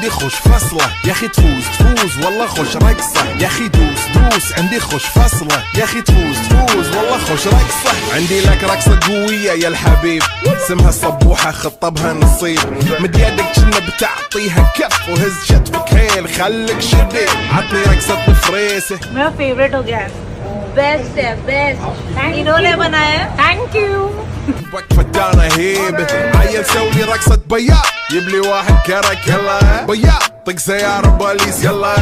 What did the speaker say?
عندي خوش فصلة يا اخي تفوز والله خوش رقصة يا اخي دوس عندي خوش فصلة يا اخي تفوز والله خوش رقصة. عندي لك رقصة قوية يا الحبيب اسمها الصبوحة خطبها نصيب مد يدك كنا بتعطيها كف وهز شتفك هيل خليك شديد عطني رقصة فريسة. मेरा फेवरेट हो गया है, बेस्ट है बेस्ट, इन्होंने बनाया है, थैंक यू. فتانة هيبة عيل سوي رقصة بياض يبلي واحد كرك يلا بياض طق سيارة بوليس يلا